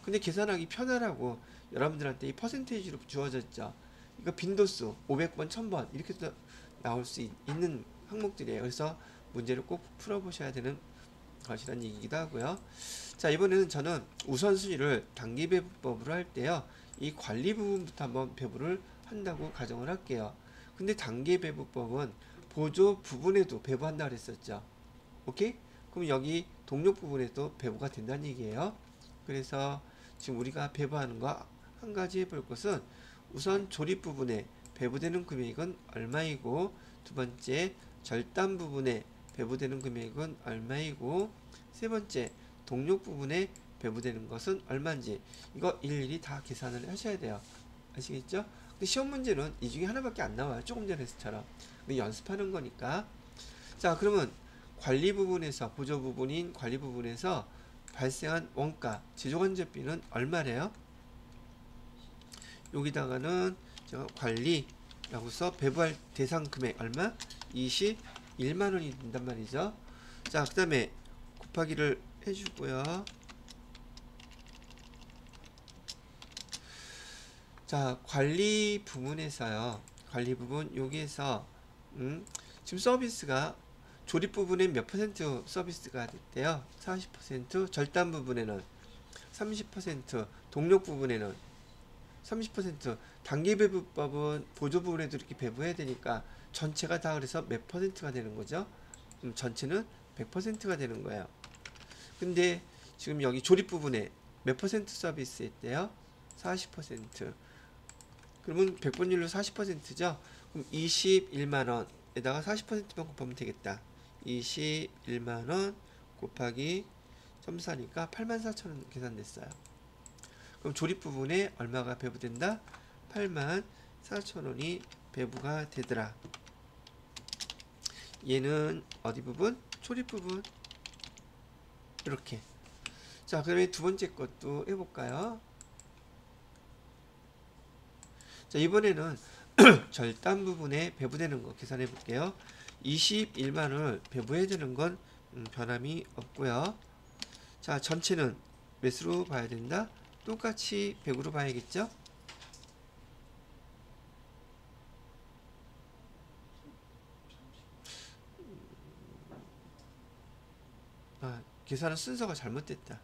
근데 계산하기 편하라고 여러분들한테 이 퍼센테이지로 주어졌죠. 이거 빈도수 500번 1000번 이렇게 나올 수 있는 항목들이에요. 그래서 문제를 꼭 풀어보셔야 되는 것이라는 얘기기도 하고요. 자, 이번에는 저는 우선순위를 단기 배분법으로 할 때요, 이 관리 부분부터 한번 배분을 한다고 가정을 할게요. 근데 단기 배분법은 보조 부분에도 배분한다 그랬었죠. 오케이? 그럼 여기 동력 부분에도 배분가 된다는 얘기예요. 그래서 지금 우리가 배분하는 거 한 가지 해볼 것은, 우선 조립 부분에 배분되는 금액은 얼마이고, 두 번째 절단 부분에 배분되는 금액은 얼마이고, 세 번째 동력 부분에 배분되는 것은 얼마인지, 이거 일일이 다 계산을 하셔야 돼요. 아시겠죠? 근데 시험 문제는 이 중에 하나밖에 안 나와요. 조금 전에 했처럼. 근데 연습하는 거니까. 자, 그러면 관리 부분에서, 보조 부분인 관리 부분에서 발생한 원가, 제조간접비는 얼마래요? 여기다가는 제가 관리라고 써 배부할 대상 금액 얼마? 21만원이 된단 말이죠. 자, 그 다음에 곱하기를 해주고요. 자, 관리 부분에서요, 관리 부분 여기에서 지금 서비스가 조립 부분에 몇 퍼센트 서비스가 됐대요? 40%, 절단 부분에는 30%, 동력 부분에는 30%. 단기 배분법은 보조 부분에도 이렇게 배분해야 되니까 전체가 다 그래서 몇 퍼센트가 되는 거죠? 전체는 100%가 되는 거예요. 근데 지금 여기 조립 부분에 몇 퍼센트 서비스 했대요? 40%. 그러면 100번율로 40%죠? 그럼 21만원에다가 40%만 곱하면 되겠다. 21만원 곱하기 0.4니까 84,000원 계산됐어요. 그럼 조립 부분에 얼마가 배부된다? 84,000원이 배부가 되더라. 얘는 어디 부분? 조립 부분. 이렇게. 자, 그러면 두 번째 것도 해볼까요? 자, 이번에는 절단 부분에 배부되는 거 계산해 볼게요. 21만원을 배부해야 되는 건 변함이 없고요. 자, 전체는 몇으로 봐야 된다? 똑같이 100으로 봐야겠죠? 아, 계산은 순서가 잘못됐다.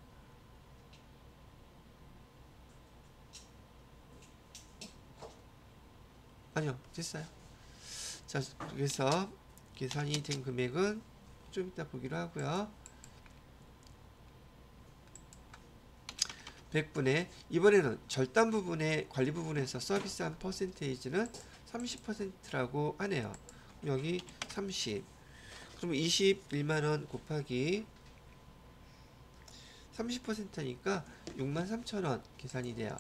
아니요, 됐어요. 자, 그래서 계산이 된 금액은 좀 이따 보기로 하고요. 100분의, 이번에는 절단 부분의 관리 부분에서 서비스한 퍼센테이지는 30%라고 하네요. 여기 30. 그럼 21만원 곱하기 30%니까 63,000원 계산이 돼요.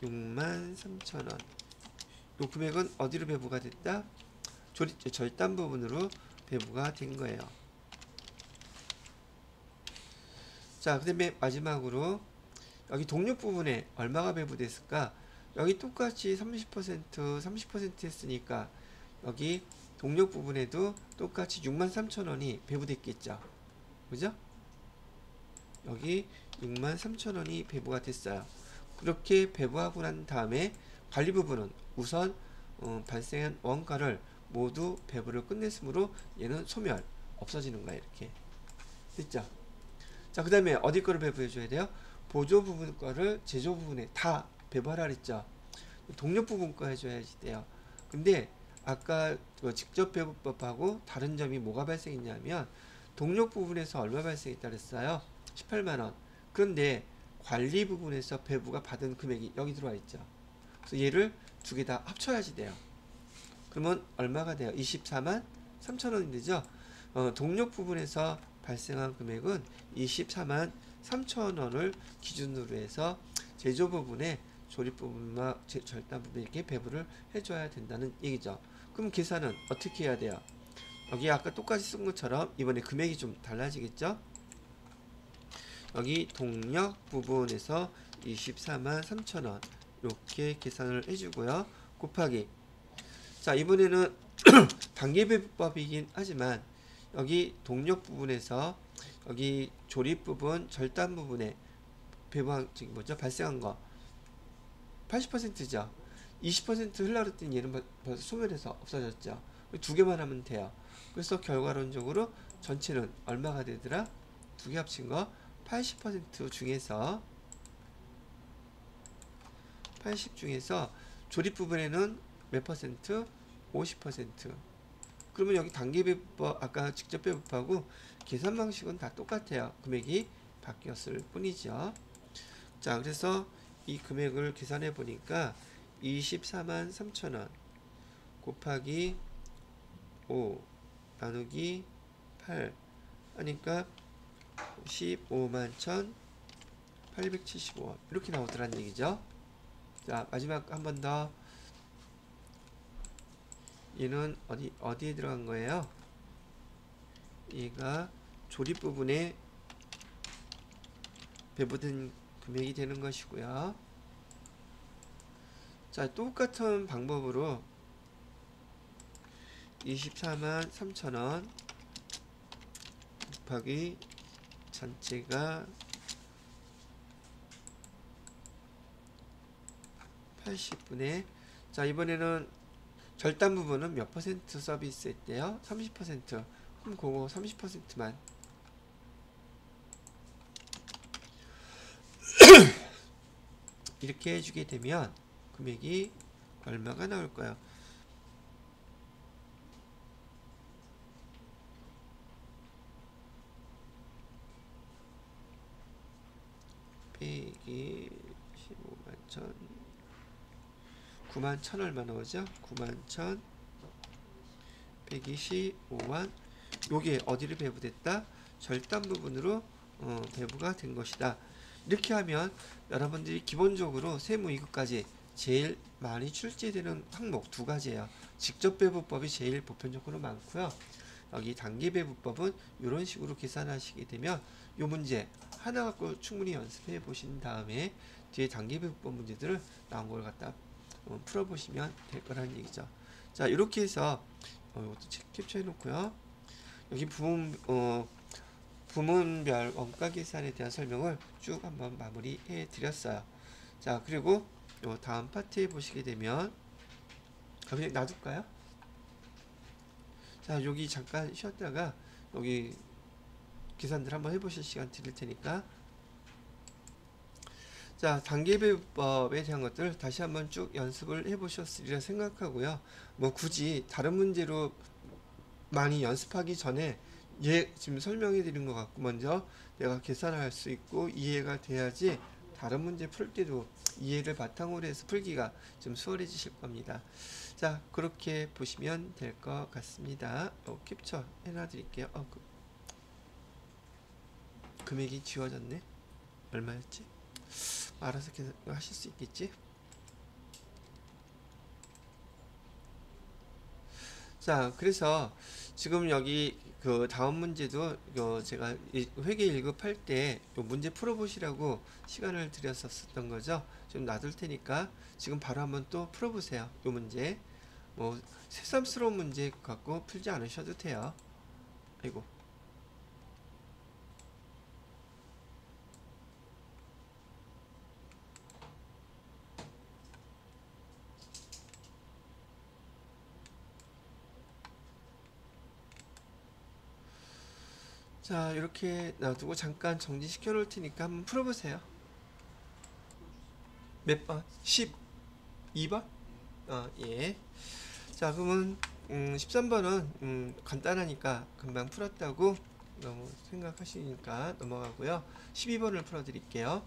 63,000원. 이 금액은 어디로 배부가 됐다? 절단 부분으로 배부가 된 거예요. 자, 그 다음에 마지막으로 여기 동력 부분에 얼마가 배부됐을까? 여기 똑같이 30% 했으니까 여기 동력 부분에도 똑같이 63,000원이 배부됐겠죠. 그죠? 여기 63,000원이 배부가 됐어요. 그렇게 배부하고 난 다음에 관리 부분은 우선 발생한 원가를 모두 배부를 끝냈으므로 얘는 소멸, 없어지는 거야. 이렇게 됐죠? 자, 그 다음에 어디 거를 배부해 줘야 돼요? 보조 부분 거를 제조 부분에 다 배부하라 그랬죠. 동력 부분 거 해줘야지 돼요. 근데 아까 직접 배부법하고 다른 점이 뭐가 발생했냐면, 동력 부분에서 얼마 발생했다 그랬어요? 18만원. 그런데 관리 부분에서 배부가 받은 금액이 여기 들어와 있죠. 그래서 얘를 두 개 다 합쳐야지 돼요. 그러면 얼마가 돼요? 24만 3천원이 되죠. 동력 부분에서 발생한 금액은 24만 3천원을 기준으로 해서 제조 부분에 조립 부분과 절단 부분에 이렇게 배부를 해줘야 된다는 얘기죠. 그럼 계산은 어떻게 해야 돼요? 여기 아까 똑같이 쓴 것처럼 이번에 금액이 좀 달라지겠죠? 여기 동력 부분에서 24만 3천원 이렇게 계산을 해주고요. 곱하기, 자, 이번에는 단기 배부법이긴 하지만 여기 동력 부분에서 여기 조립 부분, 절단 부분에 배부한, 뭐죠? 발생한 거 80%죠. 20% 흘러갔더니 얘는 벌써 소멸해서 없어졌죠. 두 개만 하면 돼요. 그래서 결과론적으로 전체는 얼마가 되더라? 두 개 합친 거 80% 중에서 80 중에서 조립 부분에는 몇 퍼센트? 50%. 그러면 여기 단계 배분법, 아까 직접 배분법하고 계산 방식은 다 똑같아요. 금액이 바뀌었을 뿐이죠. 자, 그래서 이 금액을 계산해 보니까 24만 3천원 곱하기 5 나누기 8 하니까 15만 1,875원 이렇게 나오더란 얘기죠. 자, 마지막 한 번 더. 얘는 어디에 들어간 거예요? 얘가 조립 부분에 배부된 금액이 되는 것이고요. 자, 똑같은 방법으로 24만 3천원 곱하기 전체가 80분의, 자, 이번에는 절단 부분은 몇 퍼센트 서비스 했대요? 30%. 그럼 그거 30%만 이렇게 해주게 되면 금액이 얼마가 나올까요? 빼기 15만 1,000 9만 1,000 얼마 나오죠? 9만 1,000 빼기 15만, 요게 어디를 배부됐다? 절단 부분으로 배부가 된 것이다. 이렇게 하면 여러분들이 기본적으로 세무이급까지 제일 많이 출제되는 항목 두 가지예요. 직접 배부법이 제일 보편적으로 많고요. 여기 단계 배부법은 이런 식으로 계산하시게 되면 요 문제 하나 갖고 충분히 연습해 보신 다음에 뒤에 단계 배부법 문제들을 나온 걸 갖다 풀어보시면 될 거라는 얘기죠. 자, 이렇게 해서 이것도 캡처해 놓고요. 여기 부문별 원가 계산에 대한 설명을 쭉 한번 마무리해 드렸어요. 자, 그리고 요 다음 파트에 보시게 되면 그냥 놔둘까요? 자, 여기 잠깐 쉬었다가 여기 계산들 한번 해보실 시간 드릴 테니까. 자, 단계배분법에 대한 것들 다시 한번 쭉 연습을 해보셨으리라 생각하고요. 뭐 굳이 다른 문제로 많이 연습하기 전에 지금 설명해 드린 것 같고 먼저 내가 계산할 수 있고 이해가 돼야지 다른 문제 풀 때도 이해를 바탕으로 해서 풀기가 좀 수월해지실 겁니다. 자, 그렇게 보시면 될 것 같습니다. 캡처 해놔 드릴게요. 금액이 지워졌네. 얼마였지? 알아서 하실 수 있겠지? 자, 그래서 지금 여기 그 다음 문제도 제가 회계 1급 할 때 문제 풀어보시라고 시간을 드렸었던 거죠. 좀 놔둘 테니까 지금 바로 한번 또 풀어보세요. 이 문제 뭐 새삼스러운 문제 갖고 풀지 않으셔도 돼요. 아이고. 자, 이렇게 놔두고 잠깐 정지시켜 놓을 테니까 한번 풀어보세요. 몇 번? 12번? 예. 자, 그러면 13번은 간단하니까 금방 풀었다고 너무 생각하시니까 넘어가고요. 12번을 풀어드릴게요.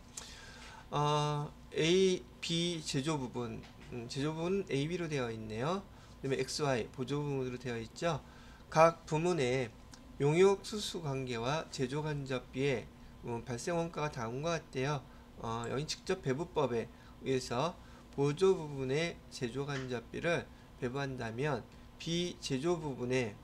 A, B 제조 부분, 제조 부분은 A, B로 되어 있네요. 그 다음에 X, Y 보조 부분으로 되어 있죠. 각 부문의 용역 수수 관계와 제조 간접비의 발생 원가가 다음과 같대요. 여기 직접 배부법에 의해서 보조 부분의 제조 간접비를 배부한다면 비제조 부분의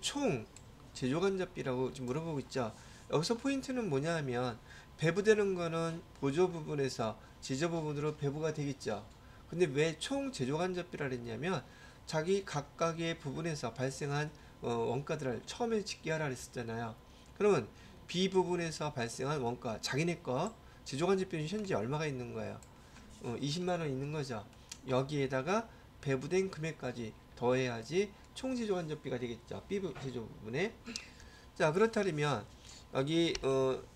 총 제조 간접비라고 지금 물어보고 있죠. 여기서 포인트는 뭐냐 하면 배부되는 거는 보조 부분에서 제조 부분으로 배부가 되겠죠. 근데 왜 총 제조 간접비라 그랬냐면 자기 각각의 부분에서 발생한 원가들을 처음에 집계하라 그랬었잖아요. 그러면 B 부분에서 발생한 원가, 자기네 거 제조간접비는 현재 얼마가 있는 거예요? 20만원 있는 거죠. 여기에다가 배부된 금액까지 더해야지 총 제조간접비가 되겠죠. B 제조 부분에. 자, 그렇다면 여기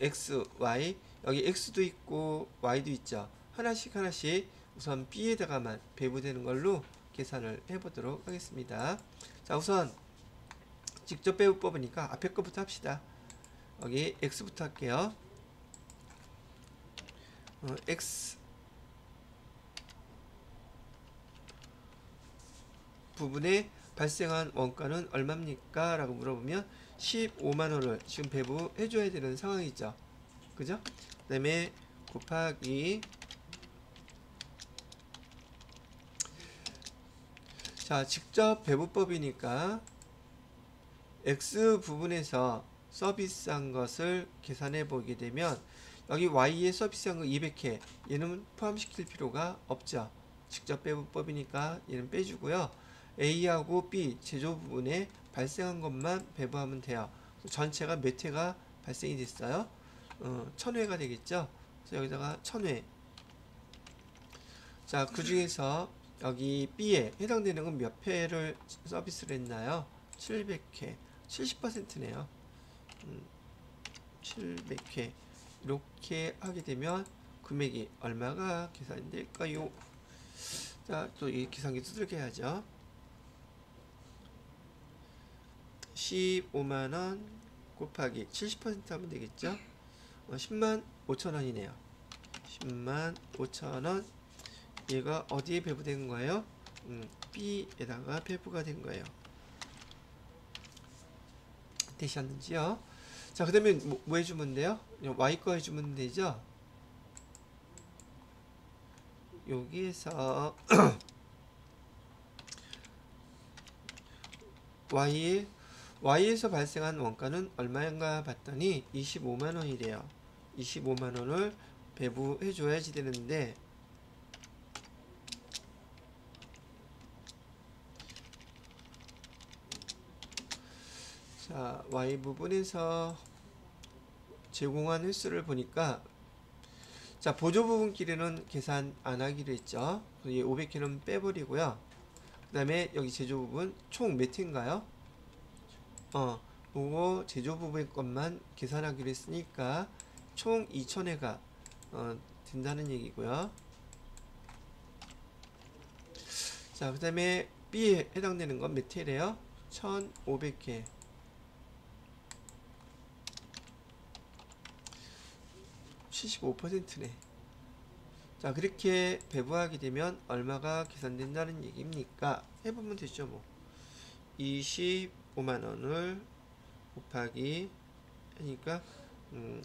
X, Y, 여기 X도 있고 Y도 있죠. 하나씩 우선 B에다가만 배부되는 걸로 계산을 해보도록 하겠습니다. 자, 우선 직접 배부 뽑으니까 앞에 거부터 합시다. 여기 X부터 할게요. X 부분에 발생한 원가는 얼마입니까? 라고 물어보면 15만원을 지금 배부해 줘야 되는 상황이죠. 그죠? 그 다음에 곱하기, 자, 직접 배부법이니까 X 부분에서 서비스한 것을 계산해 보게 되면 여기 Y에 서비스한 거 200회, 얘는 포함시킬 필요가 없죠. 직접 배부법이니까 얘는 빼주고요. A하고 B 제조 부분에 발생한 것만 배부하면 돼요. 전체가 몇 회가 발생이 됐어요? 1000회가 되겠죠. 그래서 여기다가 1000회. 자, 그 중에서 여기 B에 해당되는 건 몇 회를 서비스를 했나요? 700회. 70%네요. 700회. 이렇게 하게 되면 금액이 얼마가 계산이 될까요? 자, 또 이 계산기 두들겨 야죠. 15만원 곱하기 70% 하면 되겠죠. 10만 5천원이네요. 10만 5천원. 얘가 어디에 배부된 거예요? B에다가 배부가 된 거예요. 되셨는지요? 자, 그 다음에 뭐 해주면 돼요? Y 거 해주면 되죠? 여기에서 Y에서 발생한 원가는 얼마인가 봤더니 25만원이래요. 25만원을 배부해 줘야지 되는데, 자, Y 부분에서 제공한 횟수를 보니까, 자, 보조 부분끼리는 계산 안 하기로 했죠. 500회는 빼버리고요. 그 다음에 여기 제조 부분 총 몇 회인가요? 요거 제조 부분 것만 계산하기로 했으니까 총 2000회가 된다는 얘기고요. 자, 그 다음에 B에 해당되는 건 몇 회래요? 1500회. 75%네. 자, 그렇게 배부하게 되면 얼마가 계산된다는 얘기입니까? 해보면 되죠. 뭐 25만원을 곱하기 하니까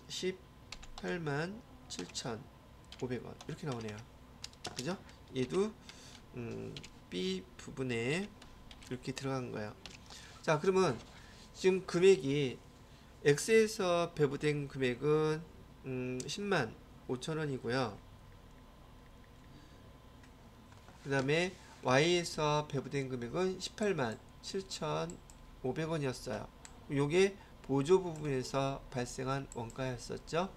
18만 7,500원 이렇게 나오네요. 그죠? 얘도 B 부분에 이렇게 들어간 거예요. 자, 그러면 지금 금액이 X에서 배부된 금액은 10만 5천원이고요. 그 다음에 Y에서 배부된 금액은 18만 7,500원이었어요. 요게 보조 부분에서 발생한 원가였었죠.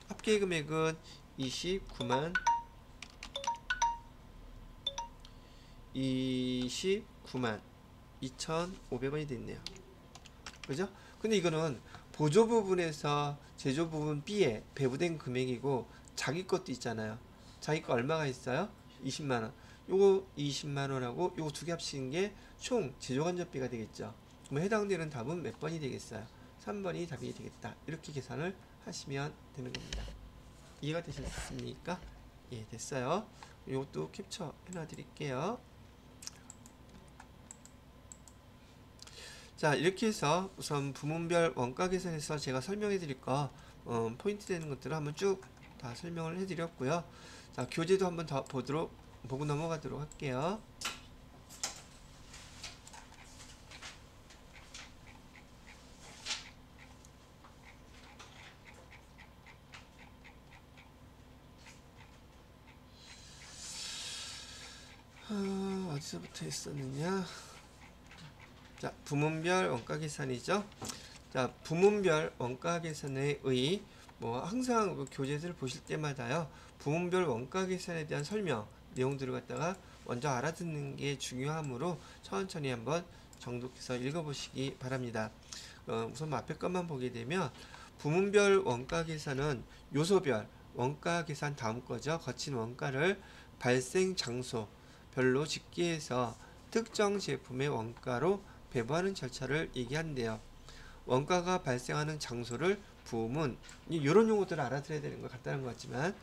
합계 금액은 29만 2,500원이 됐네요. 그죠? 근데 이거는 보조 부분에서 제조 부분 B에 배부된 금액이고 자기 것도 있잖아요. 자기 거 얼마가 있어요? 20만원. 요거 20만원하고 요거 두 개 합치는 게 총 제조간접비가 되겠죠. 그럼 해당되는 답은 몇 번이 되겠어요? 3번이 답이 되겠다. 이렇게 계산을 하시면 되는 겁니다. 이해가 되셨습니까? 예, 됐어요. 요것도 캡처 해놔 드릴게요. 자, 이렇게 해서 우선 부문별 원가 계산에서 제가 설명해 드릴 거 포인트 되는 것들을 한번 쭉 다 설명을 해 드렸고요. 자, 교재도 한번 더 보고 넘어가도록 할게요. 어디서부터 했었느냐? 자, 부문별 원가 계산이죠. 자, 부문별 원가 계산에 의 뭐 항상 그 교재들 보실 때마다요 부문별 원가 계산에 대한 설명 내용들을 갖다가 먼저 알아듣는 게 중요하므로 천천히 한번 정독해서 읽어보시기 바랍니다. 우선 앞에 것만 보게 되면 부문별 원가 계산은 요소별 원가 계산 다음 거죠. 거친 원가를 발생 장소 별로 집계해서 특정 제품의 원가로 배부하는 절차를 얘기한대요. 원가가 발생하는 장소를 부문, 이런 용어들을 알아들어야 되는 것 같다는 것 같지만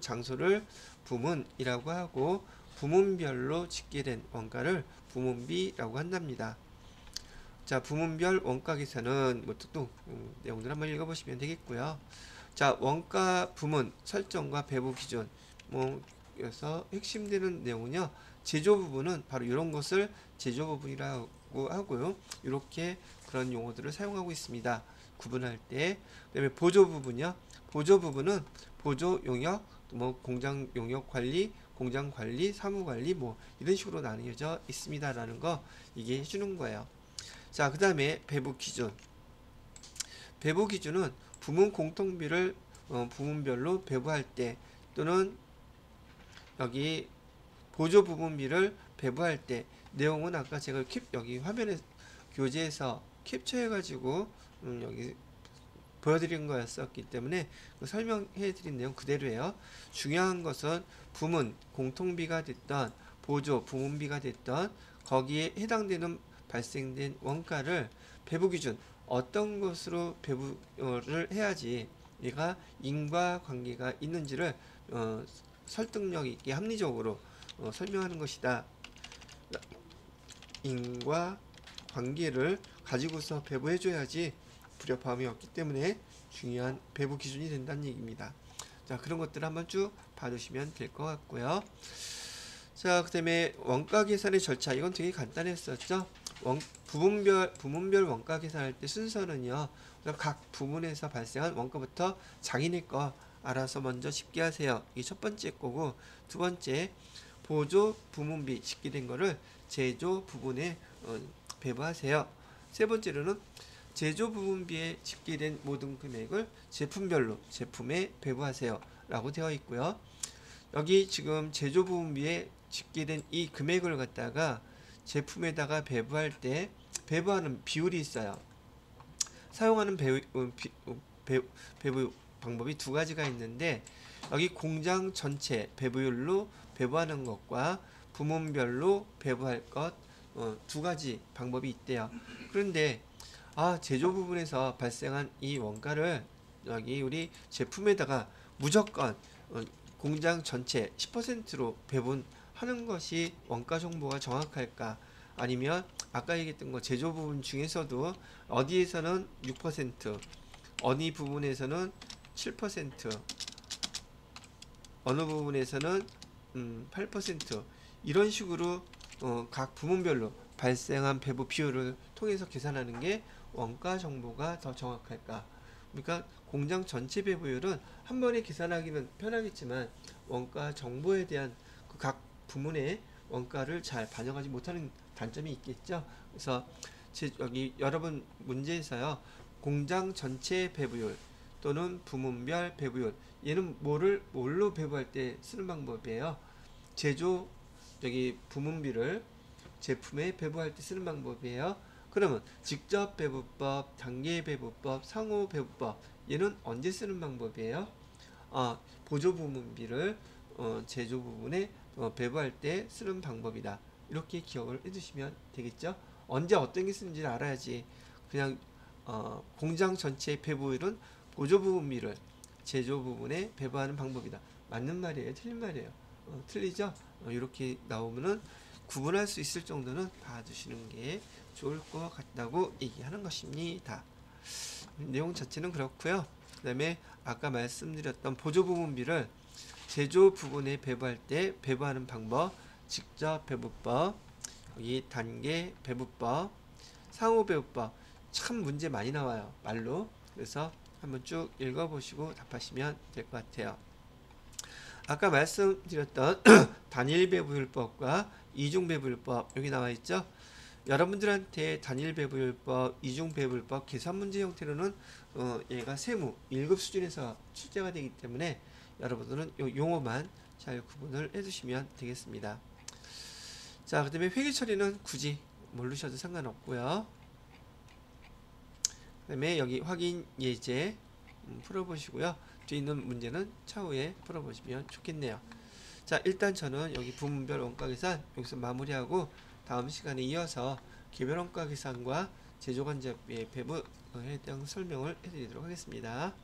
장소를 부문이라고 하고 부문별로 집계된 원가를 부문비라고 한답니다. 자, 부문별 원가 계산은 뭐 또 내용들 한번 읽어보시면 되겠고요. 자, 원가 부문 설정과 배부 기준 그래서 핵심되는 내용은요. 제조 부분은 바로 이런 것을 제조 부분이라고 하고요. 이렇게 그런 용어들을 사용하고 있습니다. 구분할 때. 그다음에 보조 부분이요. 보조 부분은 보조 용역, 공장 용역 관리, 공장 관리, 사무 관리 이런 식으로 나뉘어져 있습니다라는 거 이게 해주는 거예요. 자, 그다음에 배부 기준. 배부 기준은 부문 공통비를 부문별로 배부할 때 또는 여기 보조 부분비를 배부할 때 내용은 아까 제가 여기 화면에 교재에서 캡처해 가지고 여기 보여드린 거였었기 때문에 설명해 드린 내용 그대로예요. 중요한 것은 부문 공통비가 됐던 보조 부문비가 됐던 거기에 해당되는 발생된 원가를 배부 기준 어떤 것으로 배부를 해야지 얘가 인과관계가 있는지를 설득력 있게 합리적으로 설명하는 것이다. 인과관계를 가지고서 배부해줘야지 불협화음이 없기 때문에 중요한 배부 기준이 된다는 얘기입니다. 자, 그런 것들 한번 쭉 봐두시면 될 것 같고요. 자, 그 다음에 원가 계산의 절차. 이건 되게 간단했었죠. 부문별 원가 계산할 때 순서는요. 각 부문에서 발생한 원가부터 자기네 거 알아서 먼저 집계하세요. 이게 첫 번째 거고, 두 번째 보조 부문비 집계된 거를 제조 부분에 배부하세요. 세 번째로는 제조 부분비에 집계된 모든 금액을 제품별로 제품에 배부하세요 라고 되어 있고요. 여기 지금 제조 부분비에 집계된 이 금액을 갖다가 제품에다가 배부할 때 배부하는 비율이 있어요. 사용하는 배부 방법이 두 가지가 있는데 여기 공장 전체 배부율로 배부하는 것과 부문별로 배부할 것 두 가지 방법이 있대요. 그런데 제조 부분에서 발생한 이 원가를 여기 우리 제품에다가 무조건 공장 전체 10%로 배분하는 것이 원가 정보가 정확할까? 아니면 아까 얘기했던 거 제조 부분 중에서도 어디에서는 6%, 어느 부분에서는 7%, 어느 부분에서는 8% 이런 식으로 각 부문별로 발생한 배부 비율을 통해서 계산하는 게 원가 정보가 더 정확할까? 그러니까 공장 전체 배부율은 한 번에 계산하기는 편하겠지만 원가 정보에 대한 그 각 부문의 원가를 잘 반영하지 못하는 단점이 있겠죠. 그래서 여기 여러분 문제에서요. 공장 전체 배부율 또는 부문별 배부율 얘는 뭘로 배부할 때 쓰는 방법이에요. 제조 여기 부문비를 제품에 배부할 때 쓰는 방법이에요. 그러면 직접 배부법, 단계 배부법, 상호 배부법 얘는 언제 쓰는 방법이에요? 보조 부문비를 제조 부분에 배부할 때 쓰는 방법이다. 이렇게 기억을 해두시면 되겠죠? 언제 어떤 게 쓰는지를 알아야지. 그냥 공장 전체의 배부율은 보조 부분비를 제조 부분에 배부하는 방법이다. 맞는 말이에요? 틀린 말이에요? 틀리죠? 이렇게 나오면은 구분할 수 있을 정도는 봐두시는 게 좋을 것 같다고 얘기하는 것입니다. 내용 자체는 그렇고요. 그 다음에 아까 말씀드렸던 보조 부분비를 제조 부분에 배부할 때 배부하는 방법, 직접 배부법, 여기 단계 배부법, 상호 배부법 참 문제 많이 나와요. 말로. 그래서 한번 쭉 읽어보시고 답하시면 될 것 같아요. 아까 말씀드렸던 단일 배부율법과 이중 배부율법 여기 나와 있죠. 여러분들한테 단일 배분율법, 이중 배분율법, 계산 문제 형태로는 얘가 세무 1급 수준에서 출제가 되기 때문에 여러분들은 요 용어만 잘 구분을 해두시면 되겠습니다. 자, 그 다음에 회계 처리는 굳이 모르셔도 상관없고요. 그 다음에 여기 확인 예제 풀어보시고요. 뒤에 있는 문제는 차후에 풀어보시면 좋겠네요. 자, 일단 저는 여기 부문별 원가계산 여기서 마무리하고 다음 시간에 이어서 개별 원가계산과 제조관자비의 배분에 대한 설명을 해드리도록 하겠습니다.